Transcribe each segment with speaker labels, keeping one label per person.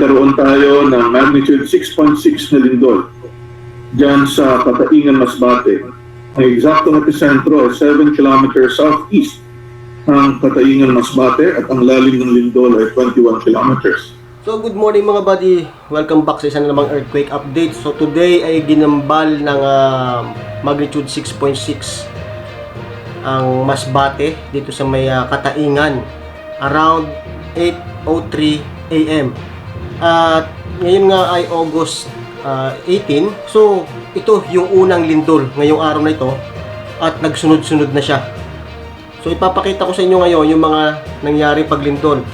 Speaker 1: nagkaroon tayo ng magnitude 6.6 na lindol dyan sa Kataingan, Masbate. Ang eksaktong epicentro ay 7 kilometers southeast ng Kataingan, Masbate at ang lalim ng lindol ay 21 kilometers.
Speaker 2: So good morning mga buddy, welcome back sa isa na namang earthquake update. So today ay ginambal ng magnitude 6.6 ang Masbate dito sa may Kataingan around 8:03 AM. At ngayon nga ay August 18. So ito yung unang lindol ngayong araw na ito at nagsunod-sunod na siya. So ipapakita ko sa inyo ngayon yung mga nangyari paglindol.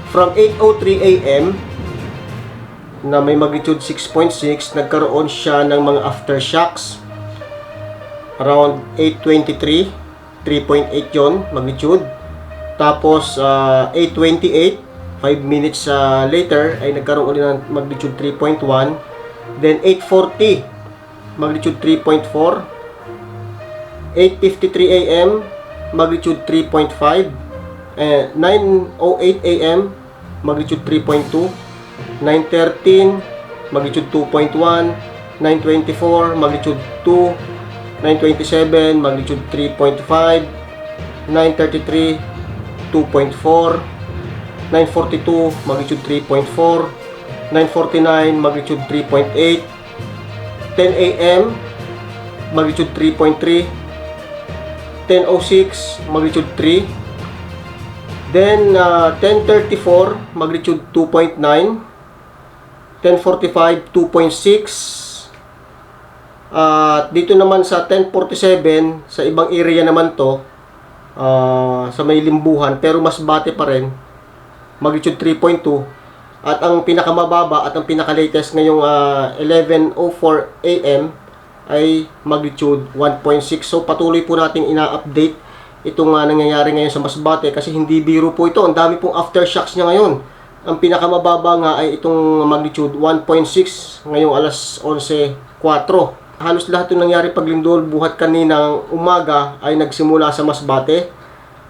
Speaker 2: From 8:03 AM na may magnitude 6.6, nagkaroon siya ng mga aftershocks. Around 8:23, 3.8 yon magnitude. Tapos 8:28, 5 minutes later ay nagkaroon ulit ng magnitude 3.1. Then 8:40, magnitude 3.4. 8:53 AM, magnitude 3.5. 9:08 AM, magnitude 3.2, 9:13, magnitude 2.1, 9:24, magnitude 2, 9:27, magnitude 3.5, 9:33, 2.4, 9:42, magnitude 3.4, 9:49, magnitude 3.8, 10 AM, magnitude 3.3, 10:06, magnitude 3, then 10:34, magnitude 2.9, 10:45, 2.6. Dito naman sa 10:47, sa ibang area naman to, sa may Limbuhan, pero Masbate pa rin, magnitude 3.2. At ang pinakamababa at ang pinaka-latest ngayong 11:04 AM ay magnitude 1.6. So patuloy po nating ina-update itong nangyayari ngayon sa Masbate kasi hindi biro po ito. Ang dami pong aftershocks niya ngayon. Ang pinakamababa nga ay itong magnitude 1.6 ngayong alas 11:04. Halos lahat ng nangyari paglindol buhat kaninang umaga ay nagsimula sa Masbate.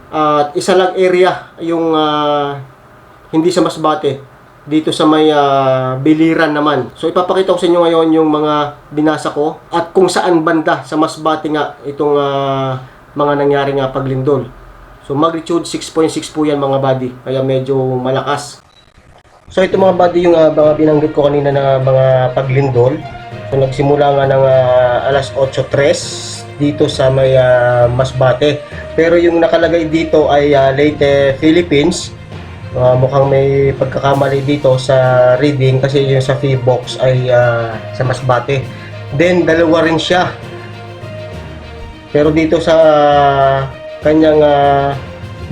Speaker 2: At isa lang area yung hindi sa Masbate, dito sa may Biliran naman. So ipapakita ko sa inyo ngayon yung mga binasa ko at kung saan banda sa Masbate nga itong mga nangyari nga paglindol. So magnitude 6.6 po yan mga buddy, kaya medyo malakas. So ito mga buddy yung mga binanggit ko kanina na mga paglindol. So nagsimula nga ng alas 8:03 dito sa may Masbate. Pero yung nakalagay dito ay Leyte, Philippines. Mukhang may pagkakamali dito sa reading kasi yung sa Feebox ay sa Masbate. Then dalawa rin siya. Pero dito sa kanyang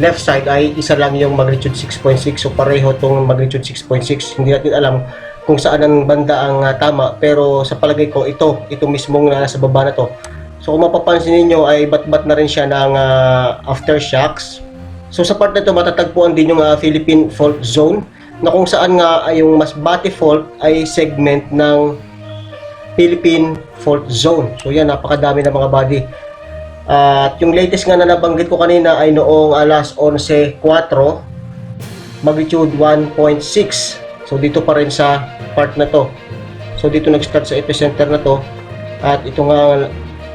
Speaker 2: left side ay isa lang yung magnitude 6.6. So pareho tong magnitude 6.6. Hindi natin alam kung saan ang banda ang tama. Pero sa palagay ko ito mismong nasa baba na to. So kung mapapansin niyo ay bat-bat na rin siya ng aftershocks. So sa part na ito matatagpuan din yung Philippine Fault Zone na kung saan nga ay yung Masbate Fault ay segment ng Philippine Fault Zone. So yan, napakadami ng mga body. At yung latest nga na nabanggit ko kanina ay noong alas 11:04, magnitude 1.6. So dito pa rin sa part na to. So dito nag-start sa epicenter na to. At ito nga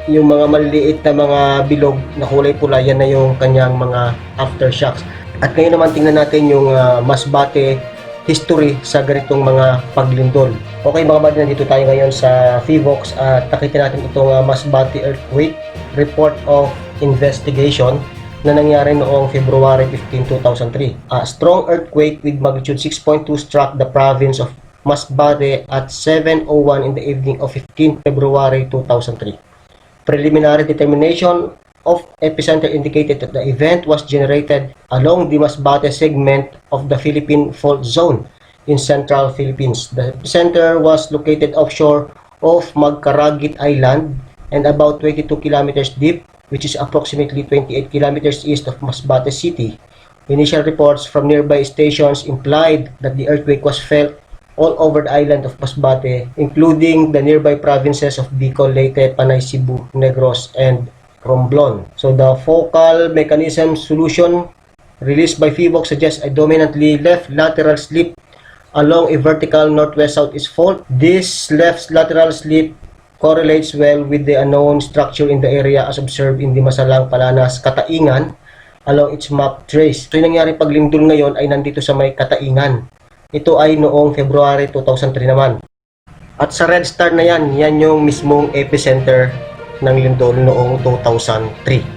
Speaker 2: yung mga maliliit na mga bilog na kulay pula, yan na yung kanyang mga aftershocks. At ngayon naman tingnan natin yung Masbate history sa ganitong mga paglindol. Okay mga buddy, nandito tayo ngayon sa Feebox at nakita natin itong Masbate Earthquake Report of Investigation na nangyari noong February 15, 2003. A strong earthquake with magnitude 6.2 struck the province of Masbate at 7:01 in the evening of 15 February 2003. Preliminary determination of epicenter indicated that the event was generated along the Masbate segment of the Philippine Fault Zone in central Philippines. The epicenter was located offshore of Magkaragit Island and about 22 kilometers deep, which is approximately 28 kilometers east of Masbate City. Initial reports from nearby stations implied that the earthquake was felt all over the island of Masbate, including the nearby provinces of Bicol, Leyte, Panay, Cebu, Negros, and Romblon. So the focal mechanism solution released by Feebox suggests a dominantly left lateral slip along a vertical northwest-southeast fault. This left lateral slip correlates well with the unknown structure in the area as observed in the Masalang Palanas, Kataingan along its map trace. So yung nangyari paglindol ngayon ay nandito sa may Kataingan. Ito ay noong February 2003 naman. At sa red star na yan, yan yung mismong epicenter ng lindol noong 2003.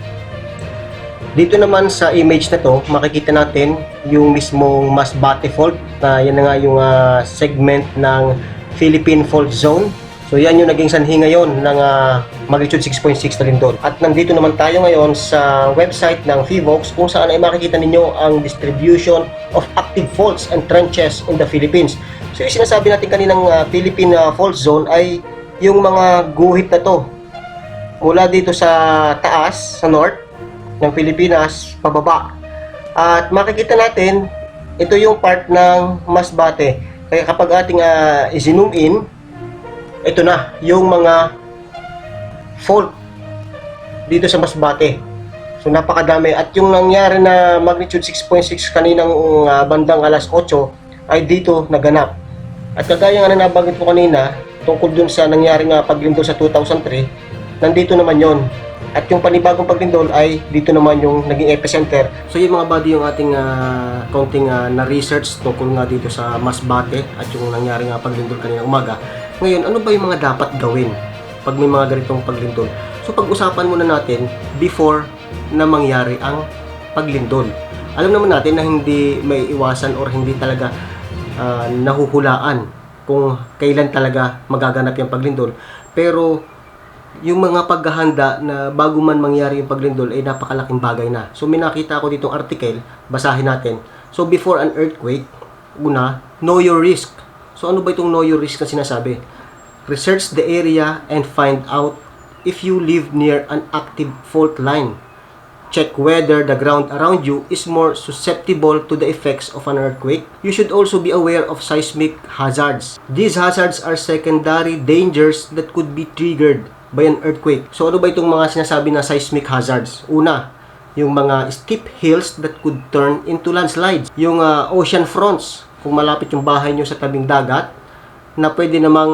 Speaker 2: Dito naman sa image na to, makikita natin yung mismong Masbate Fault na yan na nga yung segment ng Philippine Fault Zone. So yan yung naging sanhi ngayon ng magnitude 6.6 na lindol. At nandito naman tayo ngayon sa website ng PHIVOLCS kung saan ay makikita ninyo ang distribution of active faults and trenches in the Philippines. So yung sinasabi natin kaninang Philippine Fault Zone ay yung mga guhit na to mula dito sa taas, sa north ng Pilipinas, pababa. At makikita natin, ito yung part ng Masbate. Kaya kapag ating i-zoom in, ito na, yung mga fault dito sa Masbate. So napakadami. At yung nangyari na magnitude 6.6 kaninang bandang alas 8 ay dito naganap. At kagaya nga na nabanggit ko kanina, tungkol dun sa nangyari nga paglindol sa 2003, nandito naman yon. At yung panibagong paglindol ay dito naman yung naging epicenter. So yung mga buddy, yung ating counting na-research tungkol nga dito sa Masbate at yung nangyari nga paglindol kanina umaga. Ngayon, ano ba yung mga dapat gawin pag may mga ganitong paglindol? So pag-usapan muna natin before na mangyari ang paglindol. Alam naman natin na hindi may iwasan or hindi talaga nahuhulaan kung kailan talaga magaganap yung paglindol. Pero yung mga paghahanda na bago man mangyari yung paglindol ay napakalaking bagay na. So may nakita ako ditong article, basahin natin. So before an earthquake, una, know your risk. So ano ba itong know your risk na sinasabi? Research the area and find out if you live near an active fault line. Check whether the ground around you is more susceptible to the effects of an earthquake. You should also be aware of seismic hazards. These hazards are secondary dangers that could be triggered by an earthquake. So ano ba itong mga sinasabi na seismic hazards? Una, yung mga steep hills that could turn into landslides. Yung ocean fronts, kung malapit yung bahay nyo sa tabing dagat, na pwede namang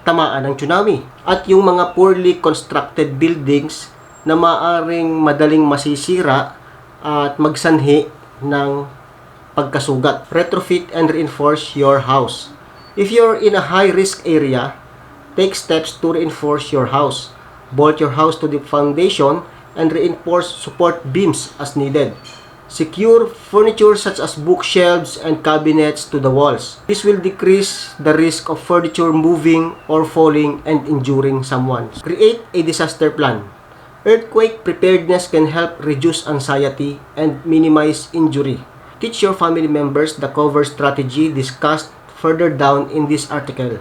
Speaker 2: tamaan ng tsunami. At yung mga poorly constructed buildings na maaring madaling masisira at magsanhi ng pagkasugat. Retrofit and reinforce your house. If you're in a high-risk area, take steps to reinforce your house. Bolt your house to the foundation and reinforce support beams as needed. Secure furniture such as bookshelves and cabinets to the walls. This will decrease the risk of furniture moving or falling and injuring someone. Create a disaster plan. Earthquake preparedness can help reduce anxiety and minimize injury. Teach your family members the cover strategy discussed further down in this article.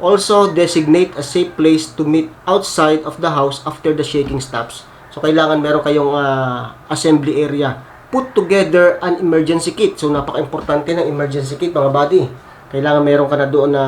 Speaker 2: Also, designate a safe place to meet outside of the house after the shaking stops. So, kailangan meron kayong assembly area. Put together an emergency kit. So, napaka-importante ng emergency kit, mga buddy. Kailangan meron ka na doon na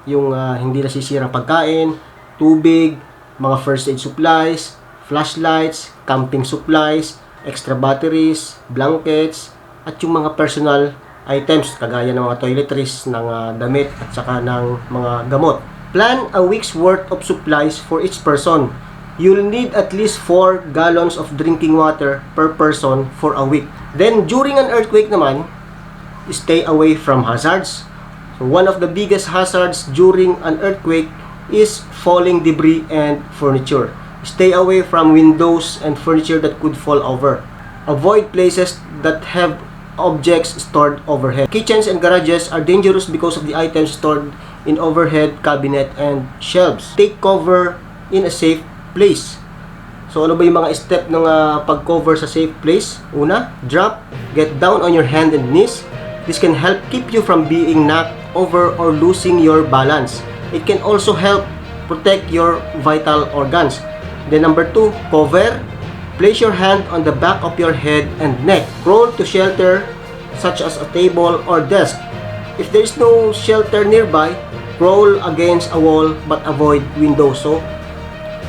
Speaker 2: yung hindi nasisirang pagkain, tubig, mga first aid supplies, flashlights, camping supplies, extra batteries, blankets, at yung mga personal items kagaya ng mga toiletries, ng damit at saka ng mga gamot. Plan a week's worth of supplies for each person. You'll need at least 4 gallons of drinking water per person for a week. Then during an earthquake naman, stay away from hazards. So one of the biggest hazards during an earthquake is falling debris and furniture. Stay away from windows and furniture that could fall over. Avoid places that have objects stored overhead. Kitchens and garages are dangerous because of the items stored in overhead cabinet and shelves. Take cover in a safe place. So ano ba yung mga step ng pag-cover sa safe place? Una, drop, get down on your hand and knees. This can help keep you from being knocked over or losing your balance. It can also help protect your vital organs. Then number 2, cover. Place your hand on the back of your head and neck. Crawl to shelter such as a table or desk. If there is no shelter nearby, crawl against a wall but avoid windows. So,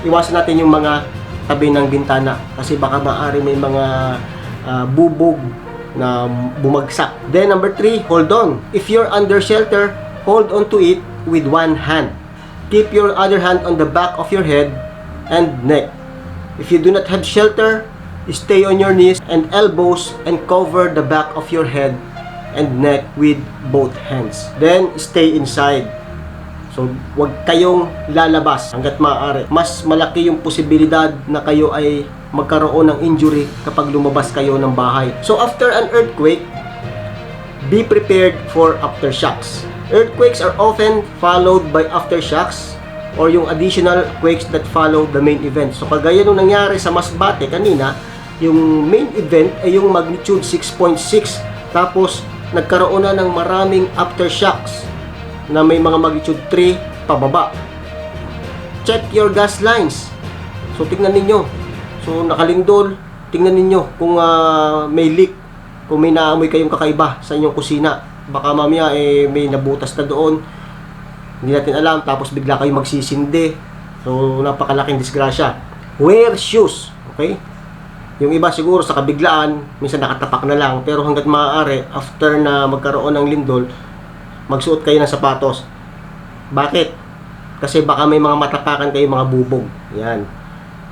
Speaker 2: iwasan natin yung mga tabi ng bintana kasi baka maaari may mga bubog na bumagsak. Then number 3, hold on. If you're under shelter, hold on to it with one hand. Keep your other hand on the back of your head and neck. If you do not have shelter, stay on your knees and elbows and cover the back of your head and neck with both hands. Then stay inside. So, huwag kayong lalabas hanggat maaari. Mas malaki yung posibilidad na kayo ay magkaroon ng injury kapag lumabas kayo ng bahay. So, after an earthquake, be prepared for aftershocks. Earthquakes are often followed by aftershocks or yung additional quakes that follow the main event. So, kagaya nung nangyari sa Masbate kanina, yung main event ay yung magnitude 6.6. Tapos, nagkaroon na ng maraming aftershocks na may mga magnitude 3 pababa. Check your gas lines. So, tingnan ninyo. So, nakalindol. Tingnan ninyo kung may leak. Kung may naamoy kayong kakaiba sa inyong kusina. Baka mamaya may nabutas na doon. Hindi natin alam. Tapos bigla kayo magsisindi. So, napakalaking disgrasya. Wear shoes. Okay? Yung iba siguro sa kabiglaan, minsan nakatapak na lang. Pero hanggat maaari, after na magkaroon ng lindol, magsuot kayo ng sapatos. Bakit? Kasi baka may mga matapakan kayo, mga bubog. Yan.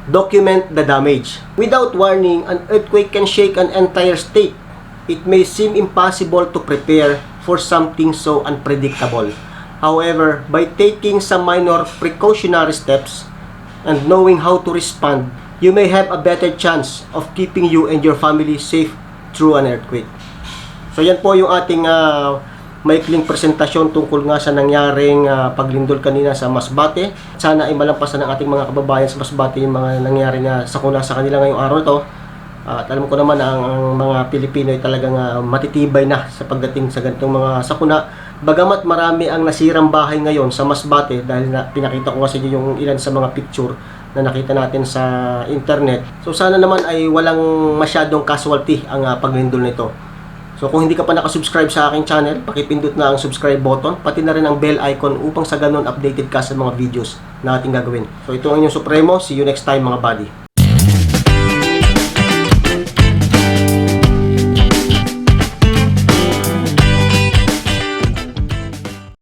Speaker 2: Document the damage. Without warning, an earthquake can shake an entire state. It may seem impossible to prepare for something so unpredictable. However, by taking some minor precautionary steps and knowing how to respond, you may have a better chance of keeping you and your family safe through an earthquake. So yan po yung ating maikling presentasyon tungkol nga sa nangyaring paglindol kanina sa Masbate. Sana ay malampasan ng ating mga kababayan sa Masbate yung mga nangyari na sakuna sa kanila ngayong araw to. At alam ko naman na ang mga Pilipino ay talagang matitibay na sa pagdating sa ganitong mga sakuna. Bagamat marami ang nasirang bahay ngayon sa Masbate dahil pinakita ko kasi yung ilan sa mga picture na nakita natin sa internet. So sana naman ay walang masyadong casualty ang paglindol nito. So kung hindi ka pa nakasubscribe sa aking channel, pakipindot na ang subscribe button, pati na rin ang bell icon upang sa ganun updated ka sa mga videos na ating gagawin. So ito ang inyong Supremo. See you next time mga buddy.